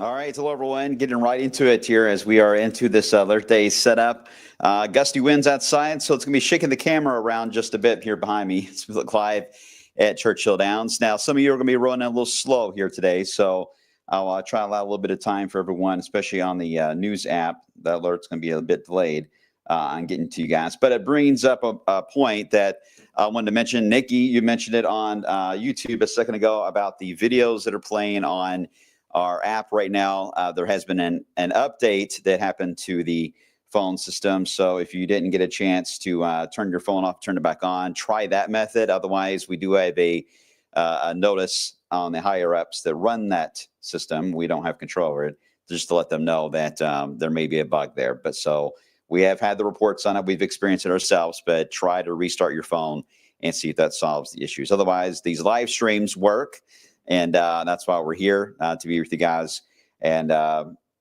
All right, hello everyone. Getting right into it here as we are into this Alert Day setup. Gusty winds outside, so it's going to be shaking the camera around just a bit here behind me. It's live at Churchill Downs. Now, some of you are going to be running a little slow here today, so I'll try to allow a little bit of time for everyone, especially on the news app. The alert's going to be a bit delayed on getting to you guys. But it brings up a point that I wanted to mention. Nikki, you mentioned it on YouTube a second ago about the videos that are playing on our app right now. There has been an update that happened to the phone system. So if you didn't get a chance to turn your phone off, turn it back on, try that method. Otherwise, we do have a notice on the higher ups that run that system. We don't have control over it, just to let them know that there may be a bug there. But so we have had the reports on it. We've experienced it ourselves, but try to restart your phone and see if that solves the issues. Otherwise, these live streams work. And that's why we're here to be with you guys. And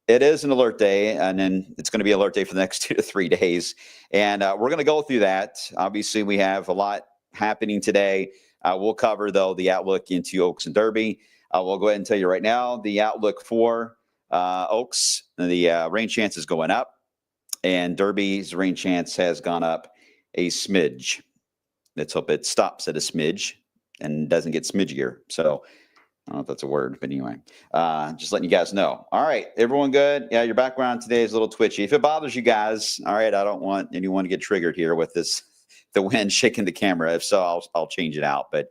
it is an alert day, and then it's going to be alert day for the next 2 to 3 days. And we're going to go through that. Obviously, we have a lot happening today. We'll cover, though, the outlook into Oaks and Derby. We'll go ahead and tell you right now, the outlook for Oaks, the rain chance is going up, and Derby's rain chance has gone up a smidge. Let's hope it stops at a smidge and doesn't get smidgier. So I don't know if that's a word, but anyway, just letting you guys know. All right, everyone good? Yeah, your background today is a little twitchy. If it bothers you guys, all right, I don't want anyone to get triggered here with this, the wind shaking the camera. If so, I'll change it out. But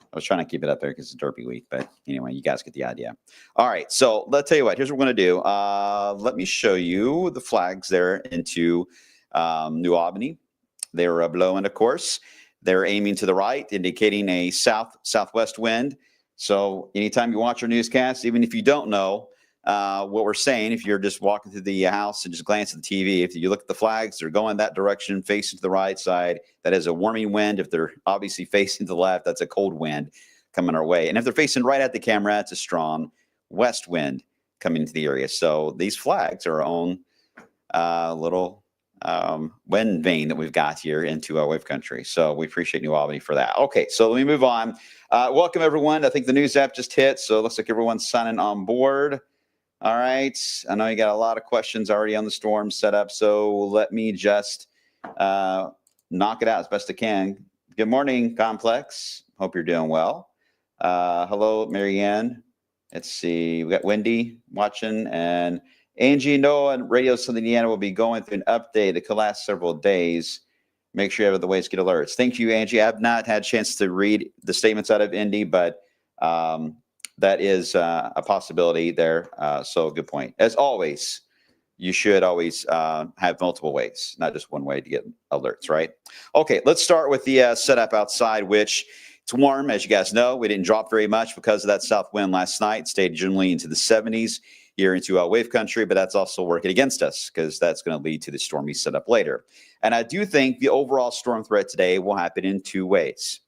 I was trying to keep it up there because it's Derby week. But anyway, you guys get the idea. All right, so let's tell you what. Here's what we're going to do. Let me show you the flags there into New Albany. They're blowing, of course. They're aiming to the right, indicating a southwest wind. So anytime you watch our newscast, even if you don't know what we're saying, if you're just walking through the house and just glance at the TV, if you look at the flags, they're going that direction, facing to the right side. That is a warming wind. If they're obviously facing to the left, that's a cold wind coming our way. And if they're facing right at the camera, it's a strong west wind coming into the area. So these flags are our own little wind vein that we've got here into our wave country. So we appreciate New Albany for that. Okay, so let me move on. Welcome, everyone. I think the news app just hit, so it looks like everyone's signing on board. All right. I know you got a lot of questions already on the storm setup, so let me just knock it out as best I can. Good morning, Complex. Hope you're doing well. Hello, Marianne. Let's see. We got Wendy watching, and Angie, Noah, and Radio Southern Indiana will be going through an update that could last several days. Make sure you have the ways to get alerts. Thank you, Angie. I have not had a chance to read the statements out of Indy, but that is a possibility there. So good point. As always, you should always have multiple ways, not just one way to get alerts, right? Okay, let's start with the setup outside, which it's warm, as you guys know. We didn't drop very much because of that south wind last night. Stayed generally into the 70s here into wave country, but that's also working against us because that's going to lead to the stormy setup later. And I do think the overall storm threat today will happen in 2 ways.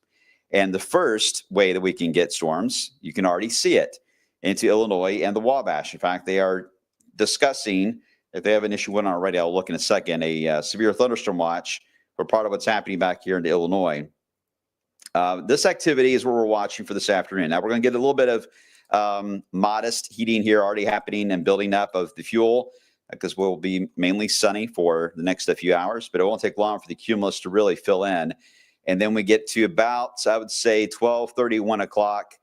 And the first way that we can get storms, you can already see it, into Illinois and the Wabash. In fact, they are discussing, if they have an issue with it already, I'll look in a second, a severe thunderstorm watch for part of what's happening back here into Illinois. This activity is what we're watching for this afternoon. Now, we're going to get a little bit of modest heating here already happening and building up of the fuel because we'll be mainly sunny for the next few hours, but it won't take long for the cumulus to really fill in. And then we get to about, I would say, 12:30, 1 o'clock,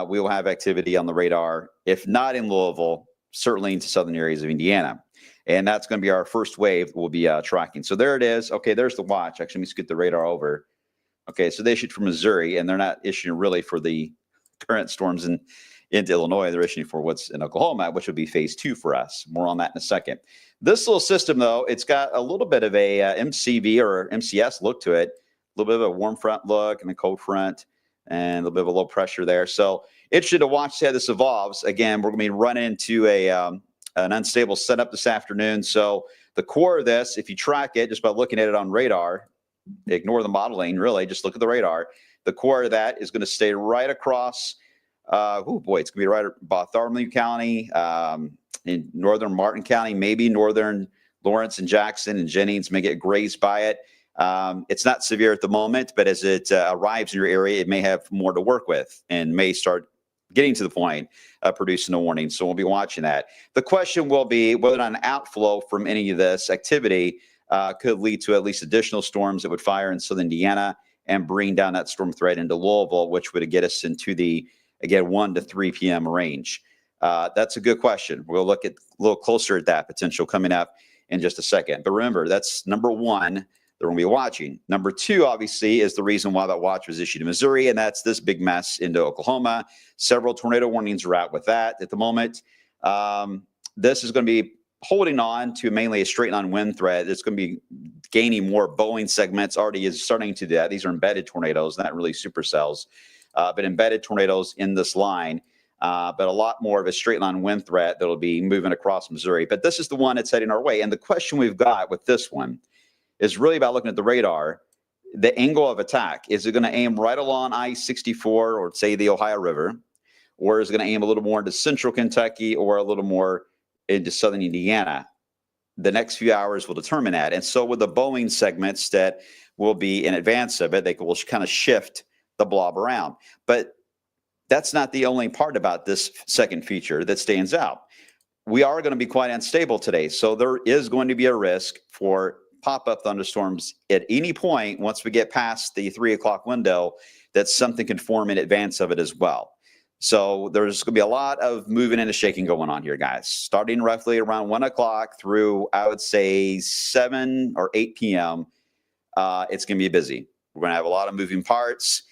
we will have activity on the radar, if not in Louisville, certainly into southern areas of Indiana. And that's going to be our first wave we'll be tracking. So there it is. Okay, there's the watch. Actually, let me scoot the radar over. Okay, so they issued for Missouri, and they're not issuing really for the current storms into Illinois. They're issuing for what's in Oklahoma, which would be phase 2 for us. More on that in a second. This little system, though, it's got a little bit of a MCV or MCS look to it, a little bit of a warm front look and a cold front, and a little bit of a low pressure there. So interested to watch how this evolves. Again, we're going to be running into an unstable setup this afternoon. So The core of this, if you track it just by looking at it on radar, ignore the modeling, really, just look at the radar. The core of that is going to stay right across, it's going to be right at Bartholomew County, in northern Martin County, maybe northern Lawrence and Jackson and Jennings may get grazed by it. It's not severe at the moment, but as it arrives in your area, it may have more to work with and may start getting to the point of producing a warning. So we'll be watching that. The question will be whether or not an outflow from any of this activity could lead to at least additional storms that would fire in southern Indiana and bring down that storm threat into Louisville, which would get us into the, again, 1 to 3 p.m. range. That's a good question. We'll look at a little closer at that potential coming up in just a second. But remember, that's number one that we're going to be watching. Number two, obviously, is the reason why that watch was issued in Missouri, and that's this big mess into Oklahoma. Several tornado warnings are out with that at the moment. This is going to be holding on to mainly a straight line wind threat. It's going to be gaining more Boeing segments. Already is starting to do that. These are embedded tornadoes, not really supercells, but embedded tornadoes in this line. But a lot more of a straight line wind threat that'll be moving across Missouri. But this is the one that's heading our way. And the question we've got with this one is really about looking at the radar, the angle of attack. Is it going to aim right along I-64 or say the Ohio River? Or is it going to aim a little more into central Kentucky or a little more into southern Indiana? The next few hours will determine that. And so with the Boeing segments that will be in advance of it, they will kind of shift the blob around. But that's not the only part about this second feature that stands out. We are going to be quite unstable today. So there is going to be a risk for pop-up thunderstorms at any point once we get past the 3 o'clock window, that something can form in advance of it as well. So there's going to be a lot of moving and shaking going on here, guys. Starting roughly around 1 o'clock through, I would say, 7 or 8 p.m., it's going to be busy. We're going to have a lot of moving parts.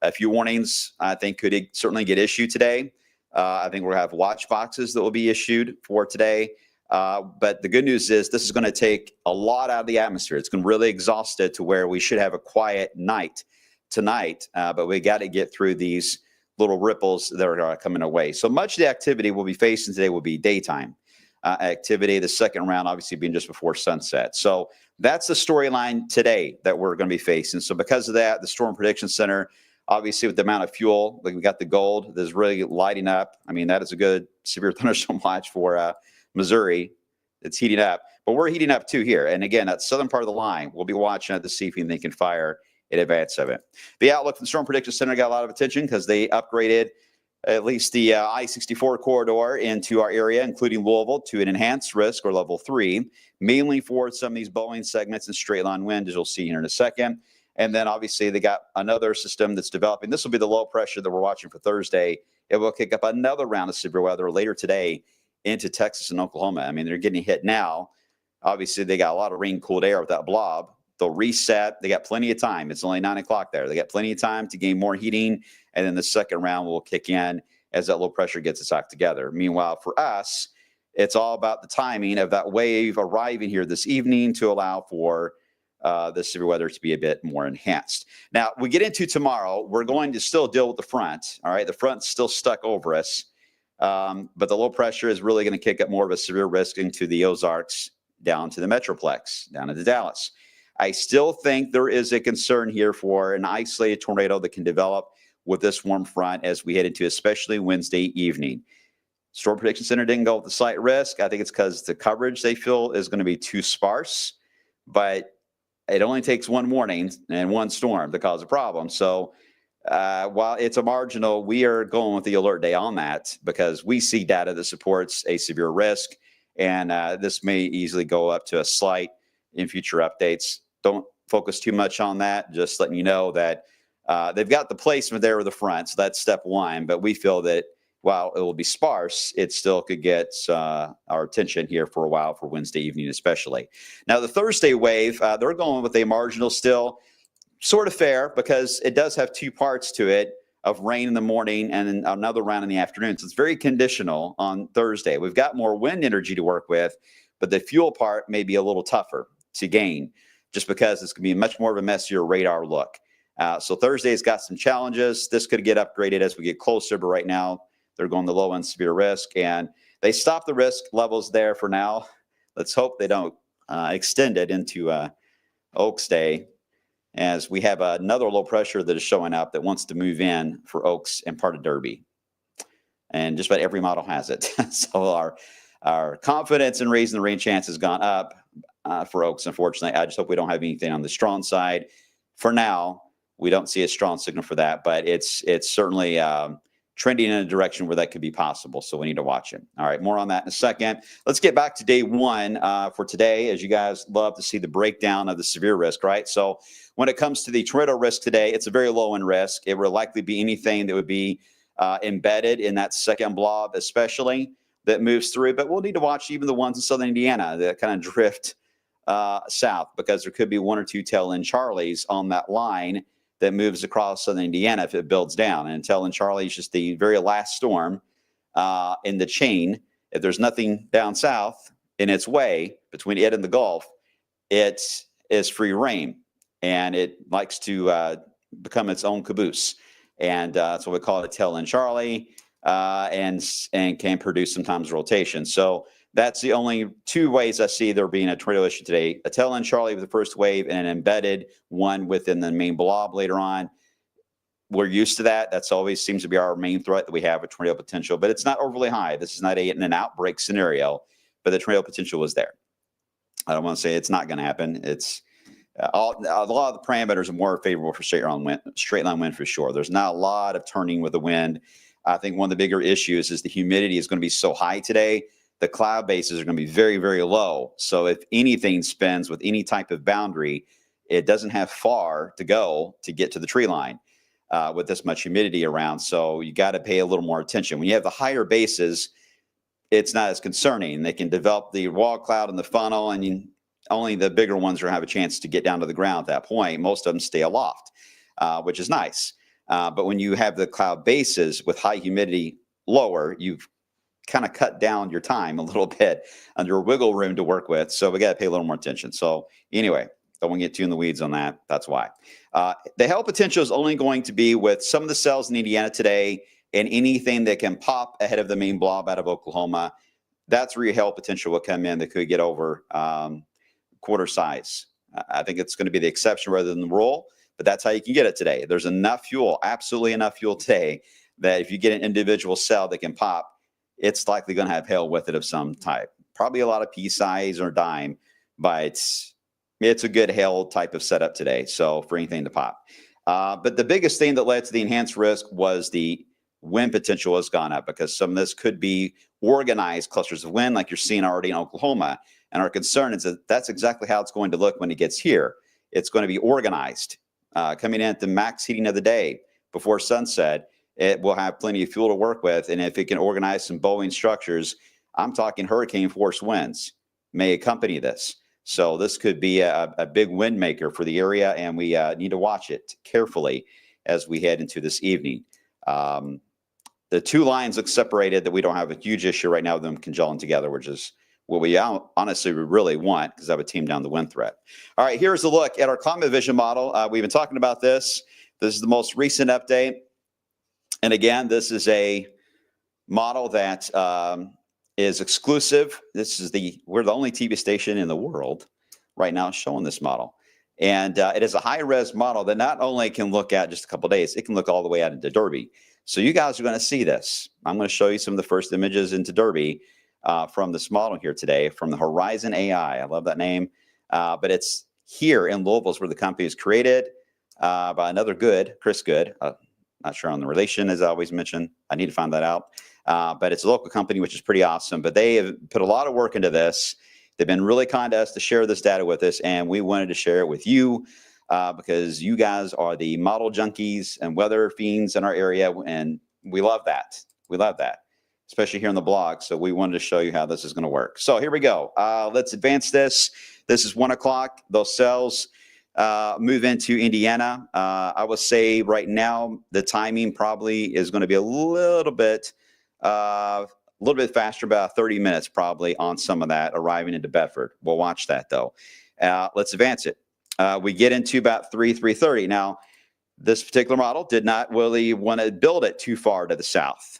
A few warnings, I think, could certainly get issued today. I think we'll have watch boxes that will be issued for today. But the good news is this is going to take a lot out of the atmosphere. It's going to really exhaust it to where we should have a quiet night tonight. But we got to get through these little ripples that are coming away. So much of the activity we'll be facing today will be daytime activity. The second round obviously being just before sunset. So that's the storyline today that we're going to be facing. So because of that, the Storm Prediction Center, obviously with the amount of fuel, like we got the gold that's really lighting up. I mean, that is a good severe thunderstorm watch for Missouri. It's heating up, but we're heating up too here. And again, that southern part of the line, we'll be watching it to see if they can fire in advance of it. The outlook from the Storm Prediction Center got a lot of attention because they upgraded at least the I-64 corridor into our area, including Louisville, to an enhanced risk or level 3, mainly for some of these Boeing segments and straight line wind, as you'll see here in a second. And then obviously they got another system that's developing. This will be the low pressure that we're watching for Thursday. It will kick up another round of severe weather later today into Texas and Oklahoma. I mean, they're getting hit now. Obviously, they got a lot of rain-cooled air with that blob. They'll reset. They got plenty of time. It's only 9 o'clock there. They got plenty of time to gain more heating, and then the second round will kick in as that low pressure gets its act together. Meanwhile, for us, it's all about the timing of that wave arriving here this evening to allow for the severe weather to be a bit more enhanced. Now, we get into tomorrow, we're going to still deal with the front. All right, the front's still stuck over us, but the low pressure is really going to kick up more of a severe risk into the Ozarks, down to the Metroplex, down into Dallas. I still think there is a concern here for an isolated tornado that can develop with this warm front as we head into especially Wednesday evening. Storm Prediction Center didn't go with the slight risk. I think it's because the coverage they feel is going to be too sparse, but it only takes one warning and one storm to cause a problem. So while it's a marginal, we are going with the alert day on that because we see data that supports a severe risk, and this may easily go up to a slight in future updates. Don't focus too much on that. Just letting you know that they've got the placement there with the front, so that's step one. But we feel that while it will be sparse, it still could get our attention here for a while for Wednesday evening especially. Now, the Thursday wave, they're going with a marginal still, sort of fair because it does have two parts to it of rain in the morning and then another round in the afternoon. So it's very conditional on Thursday. We've got more wind energy to work with, but the fuel part may be a little tougher to gain just because it's going to be much more of a messier radar look. So Thursday's got some challenges. This could get upgraded as we get closer, but right now they're going the low end severe risk, and they stop the risk levels there for now. Let's hope they don't extended into Oaks Day, as we have another low pressure that is showing up that wants to move in for Oaks and part of Derby. And just about every model has it. So our confidence in raising the rain chance has gone up for Oaks, unfortunately. I just hope we don't have anything on the strong side. For now, we don't see a strong signal for that, but it's certainly trending in a direction where that could be possible. So we need to watch it. All right, more on that in a second. Let's get back to day one for today, as you guys love to see the breakdown of the severe risk, right? So when it comes to the tornado risk today, it's a very low end risk. It would likely be anything that would be embedded in that second blob, especially that moves through. But we'll need to watch even the ones in southern Indiana that kind of drift south, because there could be one or two tail end Charlies on that line that moves across southern Indiana if it builds down. And tail end Charlie is just the very last storm in the chain. If there's nothing down south in its way between it and the Gulf, it is free reign, and it likes to become its own caboose. And that's what we call it, tail end Charlie, and can produce sometimes rotation. So that's the only two ways I see there being a tornado issue today: a tail end Charlie with the first wave and an embedded one within the main blob later on. We're used to that. That's always seems to be our main threat that we have with tornado potential, but it's not overly high. This is not an outbreak scenario, but the tornado potential is there. I don't want to say it's not going to happen. It's a lot of the parameters are more favorable for straight line wind for sure. There's not a lot of turning with the wind. I think one of the bigger issues is the humidity is going to be so high today. The cloud bases are going to be very, very low. So if anything spins with any type of boundary, it doesn't have far to go to get to the tree line with this much humidity around. So you got to pay a little more attention. When you have the higher bases, it's not as concerning. They can develop the wall cloud and the funnel, and only the bigger ones are going to have a chance to get down to the ground at that point. Most of them stay aloft, which is nice. But when you have the cloud bases with high humidity lower, you've kind of cut down your time a little bit under wiggle room to work with. So we got to pay a little more attention. So anyway, don't want to get too in the weeds on that. That's why. The hail potential is only going to be with some of the cells in Indiana today and anything that can pop ahead of the main blob out of Oklahoma. That's where your hail potential will come in that could get over quarter size. I think it's going to be the exception rather than the rule, but that's how you can get it today. There's enough fuel, absolutely enough fuel today, that if you get an individual cell that can pop, it's likely going to have hail with it of some type. Probably a lot of pea size or dime, but it's a good hail type of setup today. So for anything to pop. But the biggest thing that led to the enhanced risk was the wind potential has gone up, because some of this could be organized clusters of wind like you're seeing already in Oklahoma. And our concern is that that's exactly how it's going to look when it gets here. It's going to be organized. Coming in at the max heating of the day before sunset, it will have plenty of fuel to work with. And if it can organize some bowing structures, I'm talking hurricane force winds may accompany this. So this could be a big wind maker for the area, and we need to watch it carefully as we head into this evening. The two lines look separated, that we don't have a huge issue right now with them congealing together, which is what we honestly really want, because that would tame down the wind threat. All right, here's a look at our climate vision model. We've been talking about this. This is the most recent update. And again, this is a model that is exclusive. We're the only TV station in the world right now showing this model. And it is a high-res model that not only can look at just a couple of days, it can look all the way out into Derby. So you guys are going to see this. I'm going to show you some of the first images into Derby from this model here today, from the Horizon AI. I love that name. But it's here in Louisville is where the company is created by another Good, Chris Good. Not sure on the relation, as I always mention. I need to find that out. But it's a local company, which is pretty awesome. But they have put a lot of work into this. They've been really kind to us to share this data with us, and we wanted to share it with you because you guys are the model junkies and weather fiends in our area, and we love that. We love that, especially here on the blog. So we wanted to show you how this is going to work. So here we go. Let's advance this. This is 1 o'clock. Those cells move into Indiana. I would say right now the timing probably is going to be a little bit faster, about 30 minutes probably on some of that arriving into Bedford. We'll watch that though. Let's advance it. We get into about 3:30. Now, this particular model did not really want to build it too far to the south.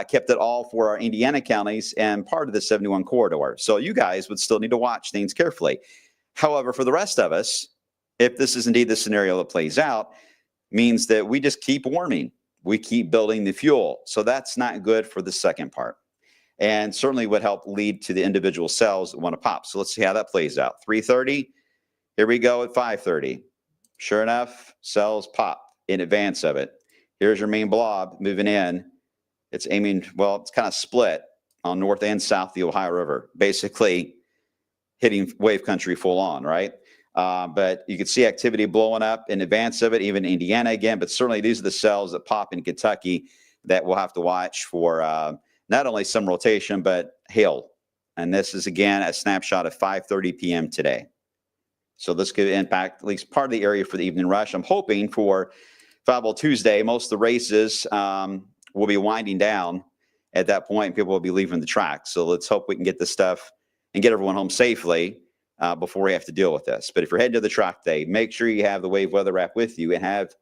kept it all for our Indiana counties and part of the 71 corridor. So you guys would still need to watch things carefully. However, for the rest of us, if this is indeed the scenario that plays out, means that we just keep warming. We keep building the fuel. So that's not good for the second part. And certainly would help lead to the individual cells that want to pop. So let's see how that plays out. 3:30, here we go at 5:30. Sure enough, cells pop in advance of it. Here's your main blob moving in. It's aiming, well, it's kind of split on north and south the Ohio River, basically hitting wave country full on, right? But you can see activity blowing up in advance of it, even Indiana again. But certainly these are the cells that pop in Kentucky that we'll have to watch for not only some rotation, but hail. And this is, again, a snapshot of 5:30 p.m. today. So this could impact at least part of the area for the evening rush. I'm hoping for Fireball Tuesday, most of the races will be winding down at that point. People will be leaving the track. So let's hope we can get this stuff and get everyone home safely before we have to deal with this. But if you're heading to the track day, make sure you have the Wave Weather app with you and have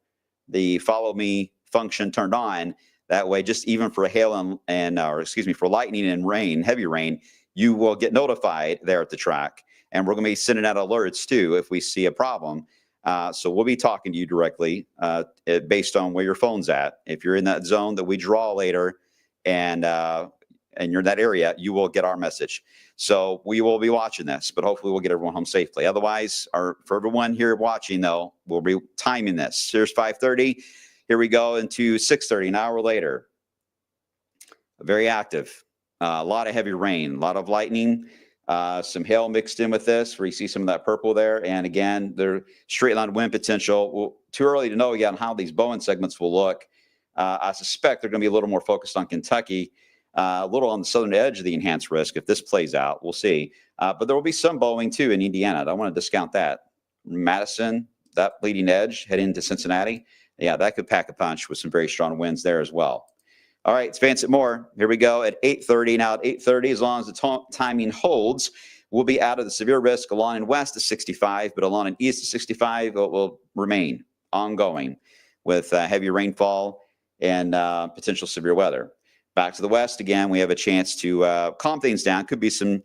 the Follow Me function turned on. That way, just even for hail for lightning and rain, heavy rain, you will get notified there at the track. And we're going to be sending out alerts too if we see a problem. So we'll be talking to you directly based on where your phone's at. If you're in that zone that we draw later and you're in that area, you will get our message. So we will be watching this, but hopefully we'll get everyone home safely. Otherwise, for everyone here watching, though, we'll be timing this. Here's 5:30. Here we go into 6:30, an hour later. Very active. A lot of heavy rain, a lot of lightning. Some hail mixed in with this, where you see some of that purple there. And again, there's straight line wind potential. Well, too early to know yet on how these Bowen segments will look. I suspect they're going to be a little more focused on Kentucky, a little on the southern edge of the enhanced risk. If this plays out, we'll see. But there will be some Boeing too in Indiana. I don't want to discount that. Madison, that leading edge heading to Cincinnati. Yeah, that could pack a punch with some very strong winds there as well. All right, let's advance it more. Here we go at 8:30. Now at 8:30, as long as the timing holds, we'll be out of the severe risk along and west to 65, but along and east to 65 will remain ongoing with heavy rainfall and potential severe weather. Back to the west, again, we have a chance to calm things down. Could be some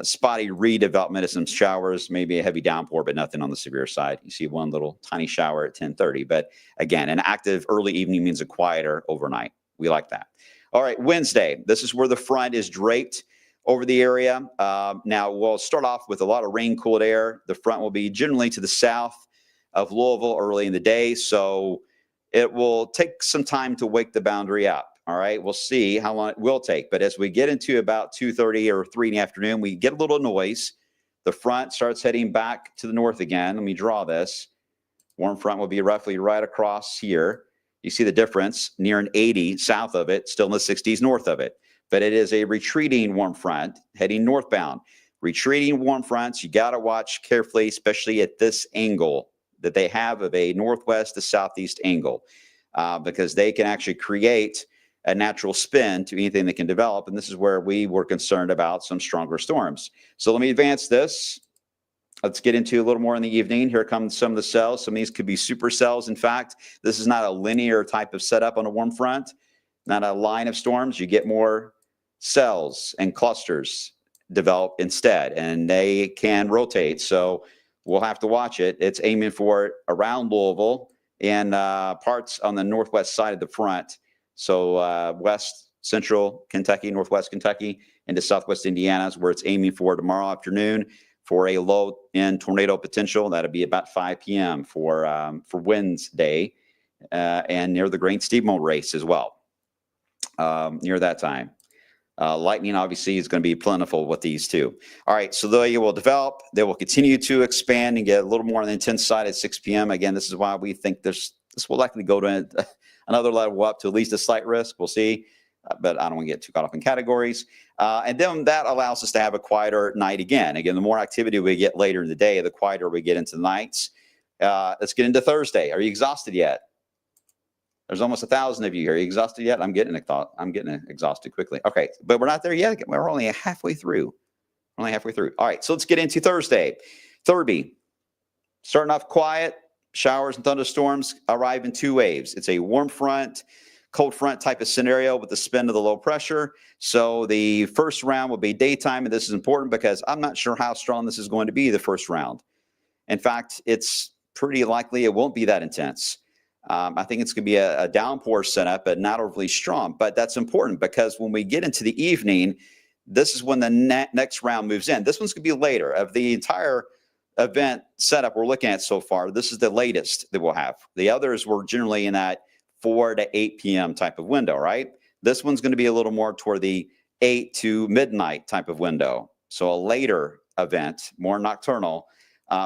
spotty redevelopment of some showers, maybe a heavy downpour, but nothing on the severe side. You see one little tiny shower at 10:30. But again, an active early evening means a quieter overnight. We like that. All right, Wednesday. This is where the front is draped over the area. Now, we'll start off with a lot of rain-cooled air. The front will be generally to the south of Louisville early in the day, so it will take some time to wake the boundary up. All right, we'll see how long it will take. But as we get into about 2:30 or 3 in the afternoon, we get a little noise. The front starts heading back to the north again. Let me draw this. Warm front will be roughly right across here. You see the difference, near an 80 south of it, still in the 60s north of it. But it is a retreating warm front heading northbound. Retreating warm fronts, you got to watch carefully, especially at this angle that they have of a northwest to southeast angle, because they can actually create a natural spin to anything that can develop. And this is where we were concerned about some stronger storms. So let me advance this. Let's get into a little more in the evening. Here come some of the cells. Some of these could be supercells. In fact, this is not a linear type of setup on a warm front, not a line of storms. You get more cells and clusters develop instead, and they can rotate. So we'll have to watch it. It's aiming for it around Louisville and parts on the northwest side of the front. So west, central Kentucky, northwest Kentucky, into southwest Indiana is where it's aiming for tomorrow afternoon for a low end tornado potential. That'll be about 5 p.m. for Wednesday and near the Great Steamboat race as well, near that time. Lightning obviously is going to be plentiful with these two. All right, so they will develop. They will continue to expand and get a little more on the intense side at 6 p.m. Again, this is why we think this will likely go to another level up to at least a slight risk. We'll see. But I don't want to get too caught up in categories. And then that allows us to have a quieter night again. Again, the more activity we get later in the day, the quieter we get into the nights. Let's get into Thursday. Are you exhausted yet? There's almost 1,000 of you here. Are you exhausted yet? I'm getting exhausted quickly. Okay, but we're not there yet. We're only halfway through. All right, so let's get into Thursday. Thurby, starting off quiet. Showers and thunderstorms arrive in 2 waves. It's a warm front cold front type of scenario with the spin of the low pressure. So the first round will be daytime, and this is important because I'm not sure how strong this is going to be the first round. In fact, it's pretty likely it won't be that intense. I think it's going to be a downpour setup, but not overly strong. But that's important because when we get into the evening, this is when the next round moves in. This one's going to be later. Of the entire event setup we're looking at so far, this is the latest that we'll have. The others were generally in that 4 to 8 p.m. type of window, right? This one's going to be a little more toward the 8 to midnight type of window. So a later event, more nocturnal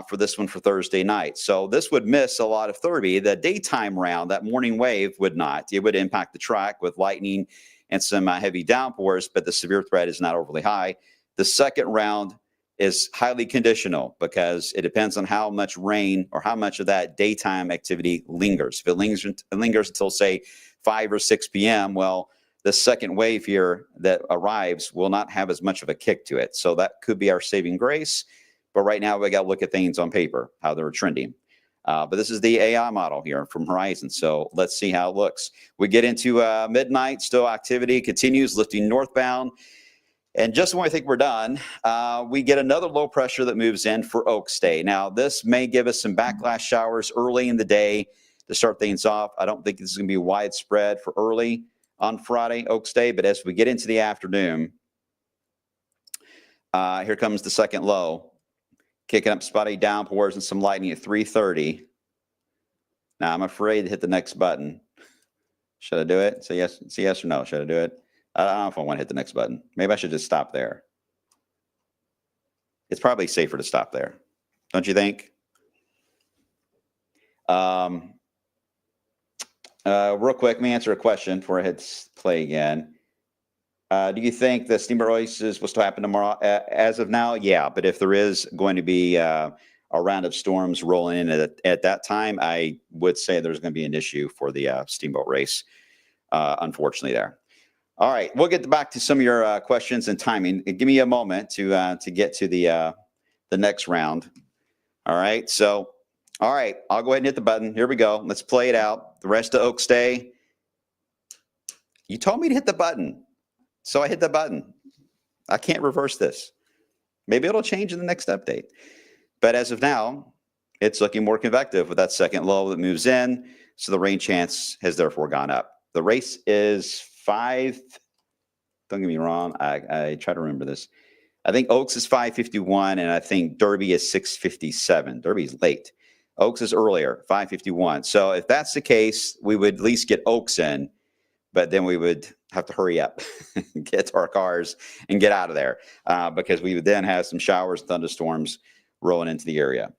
for this one for Thursday night. So this would miss a lot of Derby. The daytime round, that morning wave would not. It would impact the track with lightning and some heavy downpours, but the severe threat is not overly high. The second round is highly conditional because it depends on how much rain or how much of that daytime activity lingers. If it lingers until, say, 5 or 6 p.m., well, the second wave here that arrives will not have as much of a kick to it. So that could be our saving grace. But right now, we got to look at things on paper, how they're trending. But this is the AI model here from Horizon. So let's see how it looks. We get into midnight, still activity continues, lifting northbound. And just when we think we're done, we get another low pressure that moves in for Oaks Day. Now, this may give us some backlash showers early in the day to start things off. I don't think this is going to be widespread for early on Friday, Oaks Day. But as we get into the afternoon, here comes the second low. Kicking up spotty downpours and some lightning at 3:30. Now, I'm afraid to hit the next button. Should I do it? Say yes or no. Should I do it? I don't know if I want to hit the next button. Maybe I should just stop there. It's probably safer to stop there. Don't you think? Real quick, let me answer a question before I hit play again. Do you think the steamboat races will still happen tomorrow? As of now, yeah. But if there is going to be a round of storms rolling in at that time, I would say there's going to be an issue for the steamboat race, unfortunately there. All right, we'll get back to some of your questions and timing. Give me a moment to get to the next round. All right, so, all right, I'll go ahead and hit the button. Here we go. Let's play it out. The rest of Oaks Day. You told me to hit the button. So I hit the button. I can't reverse this. Maybe it'll change in the next update. But as of now, it's looking more convective with that second low that moves in. So the rain chance has therefore gone up. The race is 5. Don't get me wrong. I try to remember this. I think Oaks is 5:51, and I think Derby is 6:57. Derby's late. Oaks is earlier, 5:51. So if that's the case, we would at least get Oaks in. But then we would have to hurry up, get to our cars, and get out of there because we would then have some showers and thunderstorms rolling into the area.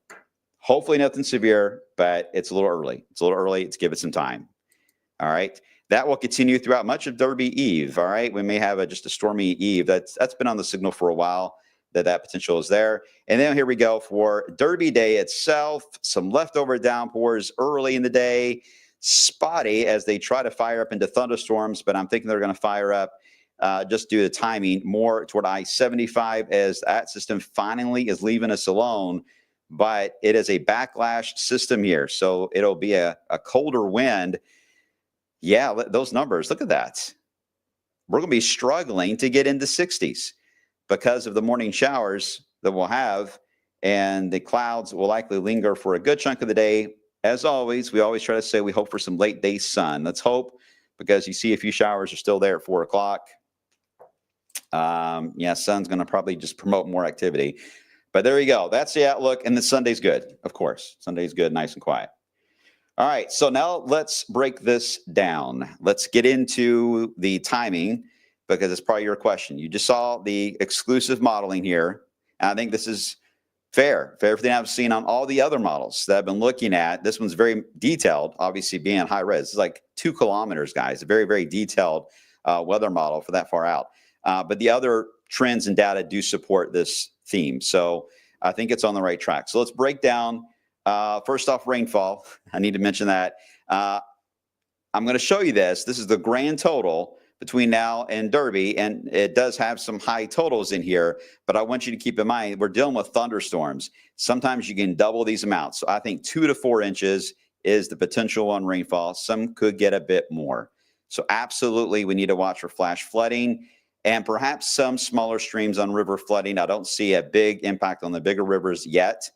Hopefully nothing severe, but it's a little early. It's a little early. Let's give it some time. All right. That will continue throughout much of Derby Eve. All right. We may have just a stormy eve. That's been on the signal for a while that potential is there. And then here we go for Derby Day itself. Some leftover downpours early in the day. Spotty as they try to fire up into thunderstorms, but I'm thinking they're going to fire up just due to timing more toward I-75 as that system finally is leaving us alone. But it is a backlash system here, so it'll be a colder wind. Yeah, those numbers, look at that. We're going to be struggling to get into 60s because of the morning showers that we'll have, and the clouds will likely linger for a good chunk of the day. As always, we always try to say we hope for some late day sun. Let's hope, because you see a few showers are still there at 4 o'clock. Yeah, sun's going to probably just promote more activity. But there you go. That's the outlook. And the Sunday's good, of course. Sunday's good, nice and quiet. All right, so now let's break this down. Let's get into the timing, because it's probably your question. You just saw the exclusive modeling here. And I think this is fair for everything I've seen on all the other models that I've been looking at. This one's very detailed, obviously being high res. It's like 2 kilometers, guys. A very, very detailed weather model for that far out. But the other trends and data do support this theme. So I think it's on the right track. So let's break down, first off, rainfall. I need to mention that. I'm going to show you this. This is the grand total between now and Derby, and it does have some high totals in here, but I want you to keep in mind, we're dealing with thunderstorms. Sometimes you can double these amounts. So I think 2 to 4 inches is the potential on rainfall. Some could get a bit more. So absolutely, we need to watch for flash flooding and perhaps some smaller streams on river flooding. I don't see a big impact on the bigger rivers yet.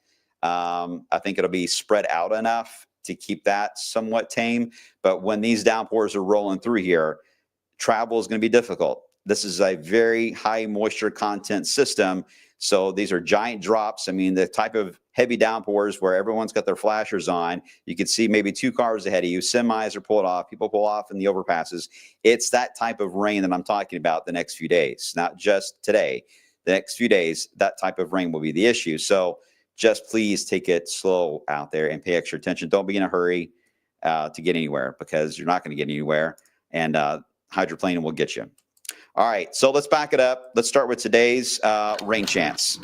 I think it'll be spread out enough to keep that somewhat tame. But when these downpours are rolling through here, travel is going to be difficult. This is a very high moisture content system. So these are giant drops. I mean, the type of heavy downpours where everyone's got their flashers on, you can see maybe 2 cars ahead of you, semis are pulled off, people pull off in the overpasses. It's that type of rain that I'm talking about the next few days, not just today. The next few days, that type of rain will be the issue. So just please take it slow out there and pay extra attention. Don't be in a hurry to get anywhere, because you're not going to get anywhere, and hydroplaning will get you. All right, so let's back it up. Let's start with today's rain chance.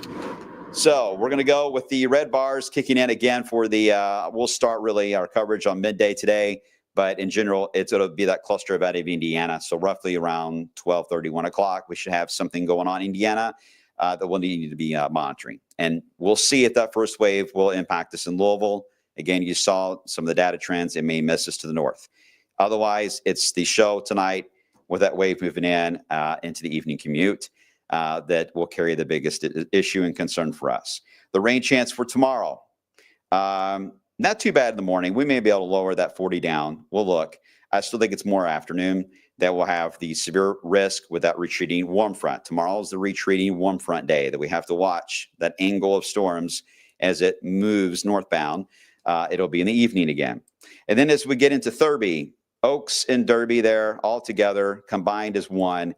So we're going to go with the red bars kicking in again for the, we'll start really our coverage on midday today, but in general, it'll be that cluster of out of Indiana. So roughly around 12:30, 1 o'clock, we should have something going on in Indiana that we'll need to be monitoring. And we'll see if that first wave will impact us in Louisville. Again, you saw some of the data trends. It may miss us to the north. Otherwise, it's the show tonight with that wave moving in into the evening commute that will carry the biggest issue and concern for us. The rain chance for tomorrow, not too bad in the morning. We may be able to lower that 40 down. We'll look. I still think it's more afternoon that we'll have the severe risk with that retreating warm front. Tomorrow is the retreating warm front day that we have to watch that angle of storms as it moves northbound. It'll be in the evening again. And then as we get into Thurby, Oaks and Derby there all together combined as one.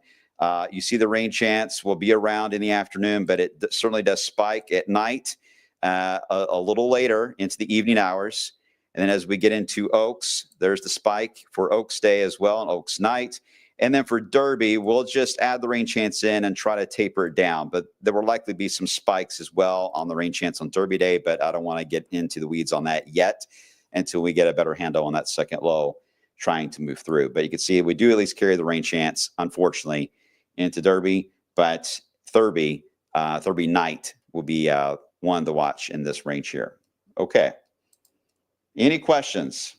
You see the rain chance will be around in the afternoon, but it certainly does spike at night a little later into the evening hours. And then as we get into Oaks, there's the spike for Oaks Day as well, and Oaks Night. And then for Derby, we'll just add the rain chance in and try to taper it down. But there will likely be some spikes as well on the rain chance on Derby Day, but I don't want to get into the weeds on that yet until we get a better handle on that second low trying to move through. But you can see we do at least carry the rain chance, unfortunately, into Derby. But Thurby night will be one to watch in this range here. Okay. Any questions?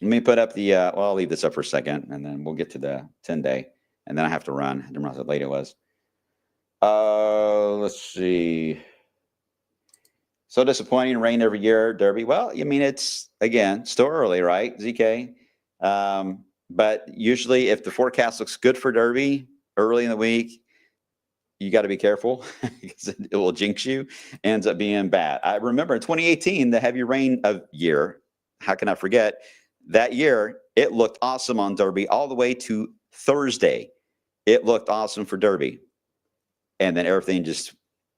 Let me put up the, well, I'll leave this up for a second, and then we'll get to the 10-day, and then I have to run. I didn't realize how late it was. Let's see. So disappointing rain every year, Derby. Well, I mean, it's, again, still early, right, ZK? But usually if the forecast looks good for Derby early in the week, you got to be careful because it will jinx you. Ends up being bad. I remember in 2018, the heavy rain of year. How can I forget? That year, it looked awesome on Derby all the way to Thursday. It looked awesome for Derby. And then everything just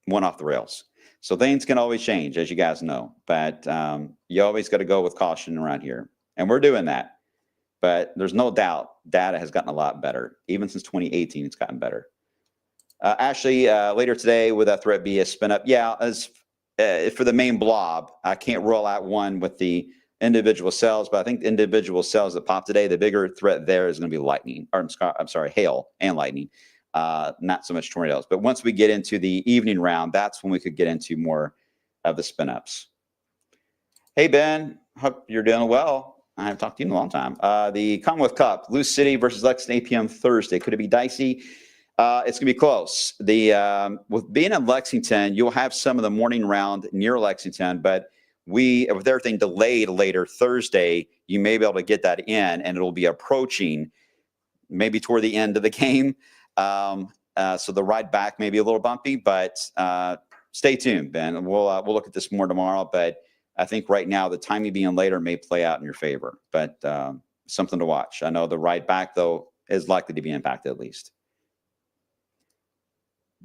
went off the rails. So things can always change, as you guys know. But you always got to go with caution around here. And we're doing that. But there's no doubt data has gotten a lot better. Even since 2018, it's gotten better. Ashley, later today, will that threat be a spin up? Yeah, as for the main blob, I can't roll out one with the individual cells, but I think the individual cells that pop today, the bigger threat there is going to be lightning, or I'm sorry, hail and lightning, not so much tornadoes. But once we get into the evening round, that's when we could get into more of the spin ups. Hey, Ben, hope you're doing well. I haven't talked to you in a long time. The Commonwealth Cup, Lou City versus Lexington, 8 p.m. Thursday. Could it be dicey? It's going to be close. With being in Lexington, you'll have some of the morning round near Lexington, but with everything delayed later Thursday, you may be able to get that in, and it'll be approaching maybe toward the end of the game. So the ride back may be a little bumpy, but stay tuned, Ben. We'll look at this more tomorrow, but I think right now the timing being later may play out in your favor, but something to watch. I know the ride back, though, is likely to be impacted at least.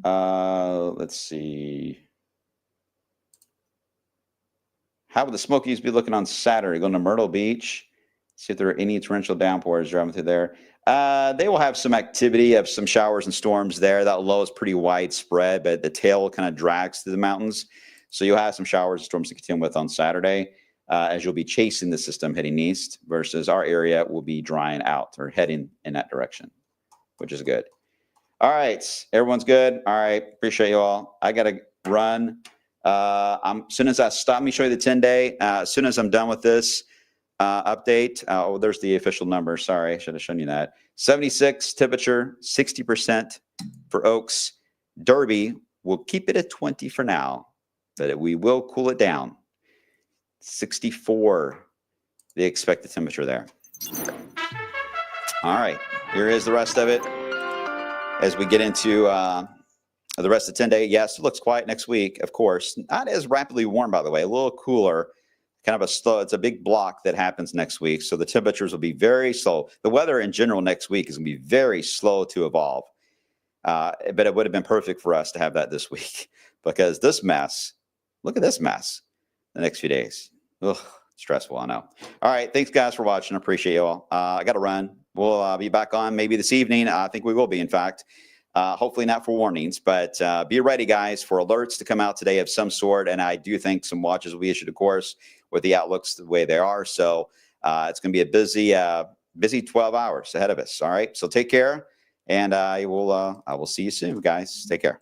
Let's see. How would the Smokies be looking on Saturday? Going to Myrtle Beach, see if there are any torrential downpours driving through there. They will have some activity of some showers and storms there. That low is pretty widespread, but the tail kind of drags through the mountains. So you'll have some showers and storms to contend with on Saturday as you'll be chasing the system heading east versus our area will be drying out or heading in that direction, which is good. All right. Everyone's good. All right. Appreciate you all. I got to run. As soon as I stop, let me show you the 10-day. As soon as I'm done with this, update. Oh, there's the official number. Sorry, I should have shown you that. 76 temperature, 60% for Oaks. Derby, we'll keep it at 20 for now, but we will cool it down. 64, the expected temperature there. All right, here is the rest of it as we get into the rest of 10-day. Yes, it looks quiet next week, of course. Not as rapidly warm, by the way, a little cooler. Kind of a slow, it's a big block that happens next week. So the temperatures will be very slow. The weather in general next week is going to be very slow to evolve. But it would have been perfect for us to have that this week because this mess, look at this mess the next few days. Ugh, stressful, I know. All right. Thanks, guys, for watching. I appreciate you all. I got to run. We'll be back on maybe this evening. I think we will be, in fact. Hopefully not for warnings, but be ready, guys, for alerts to come out today of some sort. And I do think some watches will be issued, of course, with the outlooks the way they are. So it's going to be a busy 12 hours ahead of us. All right. So take care. And I will see you soon, guys. Take care.